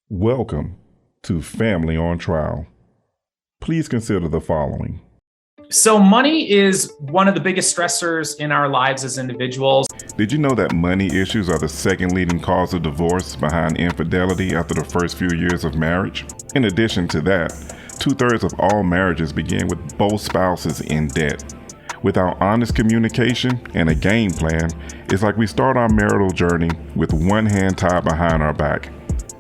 Welcome to Family on Trial. Please consider the following. So money is one of the biggest stressors in our lives as individuals. Did you know that money issues are the second leading cause of divorce behind infidelity after the first few years of marriage? In addition to that, 2/3 of all marriages begin with both spouses in debt. Without honest communication and a game plan, it's like we start our marital journey with one hand tied behind our back.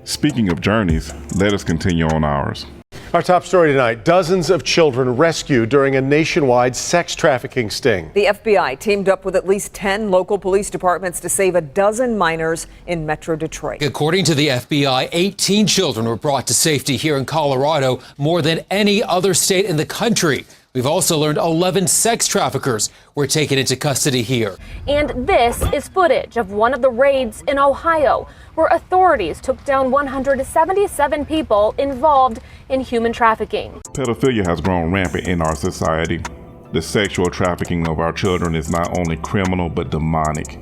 Speaking of journeys, let us continue on ours. Our top story tonight, dozens of children rescued during a nationwide sex trafficking sting. The FBI teamed up with at least 10 local police departments to save a dozen minors in Metro Detroit. According to the FBI, 18 children were brought to safety here in Colorado, more than any other state in the country. We've also learned 11 sex traffickers were taken into custody here. And this is footage of one of the raids in Ohio, where authorities took down 177 people involved in human trafficking. Pedophilia has grown rampant in our society. The sexual trafficking of our children is not only criminal but demonic,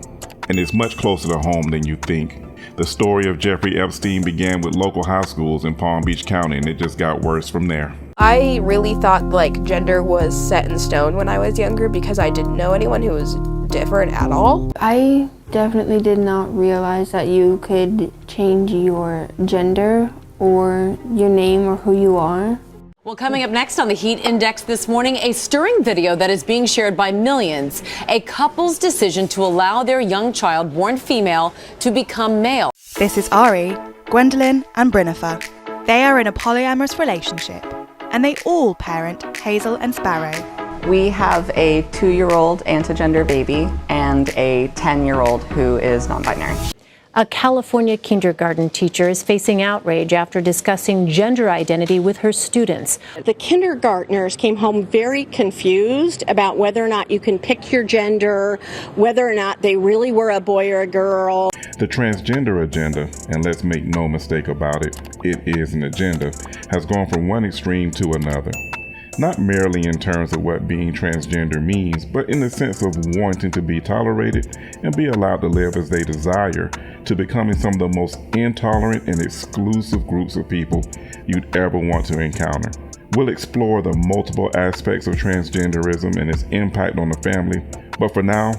and it's much closer to home than you think. The story of Jeffrey Epstein began with local high schools in Palm Beach County, and it just got worse from there. I really thought gender was set in stone when I was younger because I didn't know anyone who was different at all. I definitely did not realize that you could change your gender or your name or who you are. Well, coming up next on the Heat Index this morning, a stirring video that is being shared by millions. A couple's decision to allow their young child, born female, to become male. This is Ari, Gwendolyn, and Brynifer. They are in a polyamorous relationship, and they all parent Hazel and Sparrow. We have a 2-year-old antigender baby and a 10-year-old who is non-binary. A California kindergarten teacher is facing outrage after discussing gender identity with her students. The kindergartners came home very confused about whether or not you can pick your gender, whether or not they really were a boy or a girl. The transgender agenda, and let's make no mistake about it, it is an agenda, has gone from one extreme to another. Not merely in terms of what being transgender means, but in the sense of wanting to be tolerated and be allowed to live as they desire, to becoming some of the most intolerant and exclusive groups of people you'd ever want to encounter. We'll explore the multiple aspects of transgenderism and its impact on the family, but for now,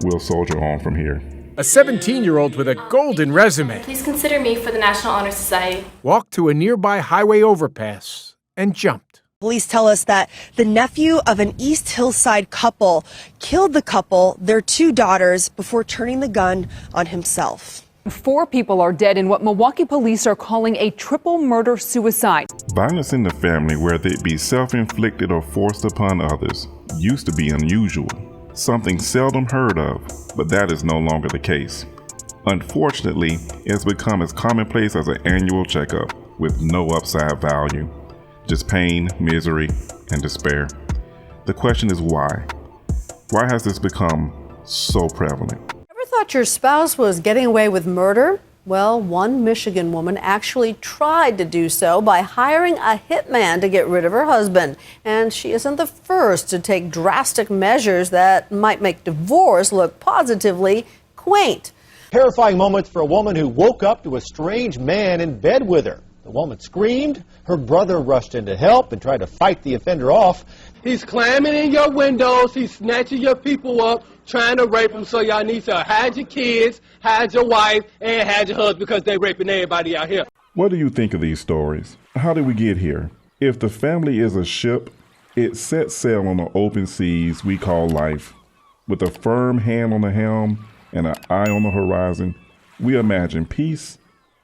we'll soldier on from here. A 17-year-old with a golden resume. Please consider me for the National Honor Society. Walked to a nearby highway overpass and jumped. Police tell us that the nephew of an East Hillside couple killed the couple, their 2 daughters, before turning the gun on himself. 4 people are dead in what Milwaukee police are calling a triple murder-suicide. Violence in the family, whether it be self-inflicted or forced upon others, used to be unusual, something seldom heard of, but that is no longer the case. Unfortunately, it has become as commonplace as an annual checkup with no upside value. Just pain, misery, and despair. The question is why? Why has this become so prevalent? Ever thought your spouse was getting away with murder? Well, one Michigan woman actually tried to do so by hiring a hitman to get rid of her husband. And she isn't the first to take drastic measures that might make divorce look positively quaint. Terrifying moments for a woman who woke up to a strange man in bed with her. The woman screamed. Her brother rushed in to help and tried to fight the offender off. He's climbing in your windows. He's snatching your people up, trying to rape them. So y'all need to hide your kids, hide your wife, and hide your husband because they're raping everybody out here. What do you think of these stories? How did we get here? If the family is a ship, it sets sail on the open seas we call life. With a firm hand on the helm and an eye on the horizon, we imagine peace,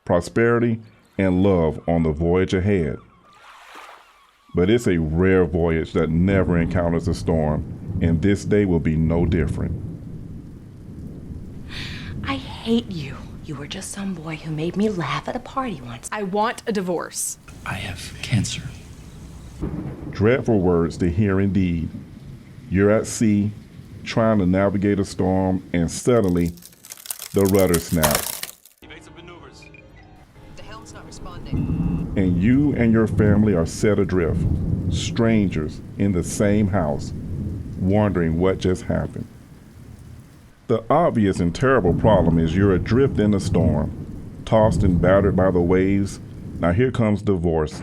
prosperity, and love on the voyage ahead. But it's a rare voyage that never encounters a storm, and this day will be no different. I hate you. You were just some boy who made me laugh at a party once. I want a divorce. I have cancer. Dreadful words to hear indeed. You're at sea, trying to navigate a storm, and suddenly, the rudder snaps. And you and your family are set adrift, strangers in the same house, wondering what just happened. The obvious and terrible problem is you're adrift in a storm, tossed and battered by the waves. Now here comes divorce,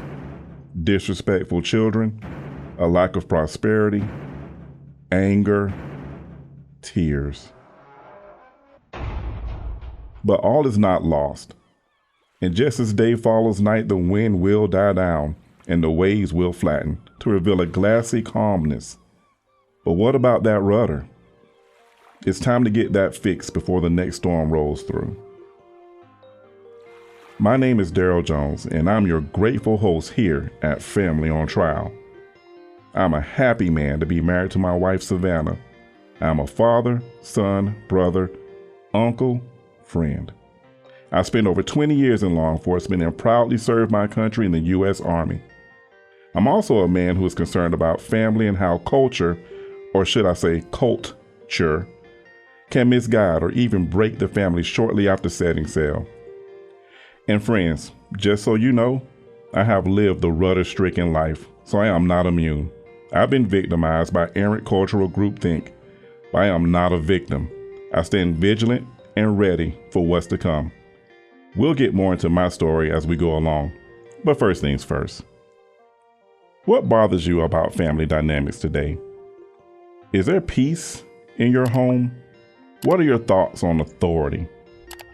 disrespectful children, a lack of prosperity, anger, tears. But all is not lost. And just as day follows night, the wind will die down and the waves will flatten to reveal a glassy calmness. But what about that rudder? It's time to get that fixed before the next storm rolls through. My name is Daryl Jones, and I'm your grateful host here at Family on Trial. I'm a happy man to be married to my wife, Savannah. I'm a father, son, brother, uncle, friend. I spent over 20 years in law enforcement and proudly served my country in the U.S. Army. I'm also a man who is concerned about family and how culture, or should I say culture, can misguide or even break the family shortly after setting sail. And friends, just so you know, I have lived the rudder-stricken life, so I am not immune. I've been victimized by errant cultural groupthink, but I am not a victim. I stand vigilant and ready for what's to come. We'll get more into my story as we go along, but first things first. What bothers you about family dynamics today? Is there peace in your home? What are your thoughts on authority?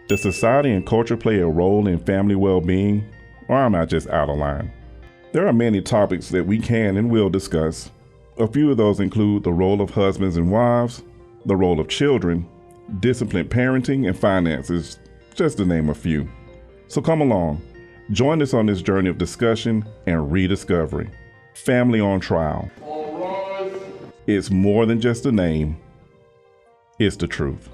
Does society and culture play a role in family well-being, or am I just out of line? There are many topics that we can and will discuss. A few of those include the role of husbands and wives, the role of children, disciplined parenting, and finances, just to name a few. So come along, join us on this journey of discussion and rediscovery. Family on Trial. It's more than just a name, it's the truth.